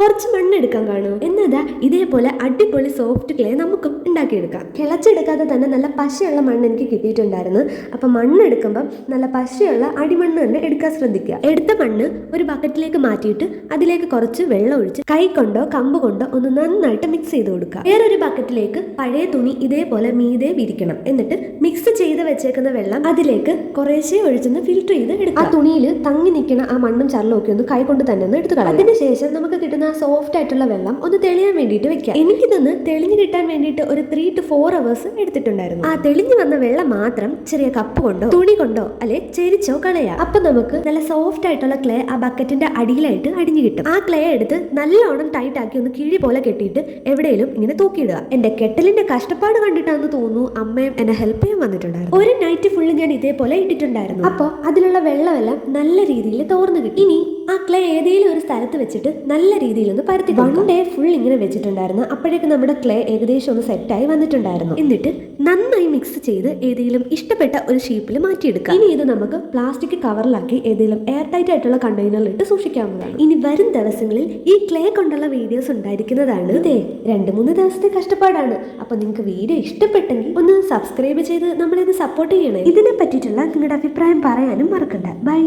കുറച്ച് മണ്ണെടുക്കാൻ കാണും. എന്നതാ ഇതേപോലെ അടിപൊളി സോഫ്റ്റ് ക്ലേ നമുക്കും ഉണ്ടാക്കിയെടുക്കാം. കിളച്ചെടുക്കാതെ തന്നെ നല്ല പശയുള്ള മണ്ണ് എനിക്ക് കിട്ടിയിട്ടുണ്ടായിരുന്നു. അപ്പം മണ്ണെടുക്കുമ്പം നല്ല പശയുള്ള അടിമണ്ണ് തന്നെ എടുക്കാൻ ശ്രദ്ധിക്കുക. എടുത്ത മണ്ണ് ഒരു ബക്കറ്റിലേക്ക് മാറ്റിയിട്ട് അതിലേക്ക് കുറച്ച് വെള്ളം ഒഴിച്ച് കൈ കൊണ്ടോ കമ്പ് കൊണ്ടോ ഒന്ന് നന്നായിട്ട് മിക്സ് ചെയ്ത് കൊടുക്കുക. വേറൊരു ബക്കറ്റിലേക്ക് പഴയ തുണി ഇതേപോലെ മീതെ വിരിക്കണം. എന്നിട്ട് മിക്സ് ചെയ്ത് വെച്ചേക്കുന്ന വെള്ളം അതിലേക്ക് കുറേശ്ശേ ഒഴിച്ചൊന്ന് ഫിൽറ്റർ ചെയ്ത് എടുക്കുക. ആ തുണിയിൽ തങ്ങി നിൽക്കുന്ന ആ മണ്ണും ചരലും ഒക്കെ ഒന്ന് കൈ കൊണ്ട് തന്നെ ഒന്ന് എടുത്ത് കളയാം. അതിനുശേഷം നമുക്ക് കിട്ടുന്ന സോഫ്റ്റ് ആയിട്ടുള്ള വെള്ളം ഒന്ന് തെളിയാൻ വേണ്ടിയിട്ട് വെക്കാം. എനിക്കിതൊന്ന് തെളിഞ്ഞു കിട്ടാൻ വേണ്ടിയിട്ട് ഒരു 3 to 4 hours എടുത്തിട്ടുണ്ടായിരുന്നു. ആ തെളിഞ്ഞു വന്ന വെള്ളം മാത്രം ചെറിയ കപ്പ് കൊണ്ടോ തുണി കൊണ്ടോ അല്ലെ ചെരിച്ചോ കളയാം. അപ്പൊ നമുക്ക് നല്ല സോഫ്റ്റ് ആയിട്ടുള്ള ക്ലേ ആ ബക്കറ്റിന്റെ അടിയിലായിട്ട് അടിഞ്ഞു കിട്ടും. ആ ക്ലേ എടുത്ത് നല്ലോണം ടൈറ്റ് ആക്കി ഒന്ന് കിഴി പോലെ കെട്ടിയിട്ട് എവിടെയെങ്കിലും ഇങ്ങനെ തൂക്കിയിടുക. എന്റെ കെട്ടലിന്റെ കഷ്ടപ്പാട് കണ്ടിട്ടാണെന്ന് തോന്നുന്നു അമ്മയും എന്നെ ഹെൽപ്പ് ചെയ്യാൻ വന്നിട്ടുണ്ടായിരുന്നു. ഒരു നൈറ്റ് ഫുള്ള് ഞാൻ ഇതേപോലെ ഇട്ടിട്ടുണ്ടായിരുന്നു. അപ്പോൾ അതിലുള്ള വെള്ളമെല്ലാം നല്ല രീതിയിൽ തോർന്നു കിട്ടി. ഇനി ആ ക്ലേ ഏതെങ്കിലും ഒരു സ്ഥലത്ത് വെച്ചിട്ട് നല്ല രീതിയിൽ ഒന്ന് പരത്തി 1 day ഫുൾ ഇങ്ങനെ വെച്ചിട്ടുണ്ടായിരുന്നു. അപ്പോഴേക്കും നമ്മുടെ ക്ലേ ഏകദേശം ഒന്ന് സെറ്റായി വന്നിട്ടുണ്ടായിരുന്നു. എന്നിട്ട് നന്നായി മിക്സ് ചെയ്ത് ഏതെങ്കിലും ഇഷ്ടപ്പെട്ട ഒരു ഷേപ്പിൽ മാറ്റിയെടുക്കാം. ഇനി ഇത് നമുക്ക് പ്ലാസ്റ്റിക് കവറിലാക്കി ഏതെങ്കിലും എയർ ടൈറ്റ് ആയിട്ടുള്ള കണ്ടെയ്നറിൽ ഇട്ട് സൂക്ഷിക്കാവുന്നതാണ്. ഇനി വരും ദിവസങ്ങളിൽ ഈ ക്ലേ കൊണ്ടുള്ള വീഡിയോസ് ഉണ്ടായിരിക്കുന്നതാണ്. ഇതേ 2-3 ദിവസത്തെ കഷ്ടപ്പാടാണ്. അപ്പൊ നിങ്ങൾക്ക് വീഡിയോ ഇഷ്ടപ്പെട്ടെങ്കിൽ ഒന്ന് സബ്സ്ക്രൈബ് ചെയ്ത് നമ്മളെ സപ്പോർട്ട് ചെയ്യണേ. ഇതിനെ പറ്റിയിട്ടുള്ള നിങ്ങളുടെ അഭിപ്രായം പറയാനും മറക്കണ്ട. ബൈ.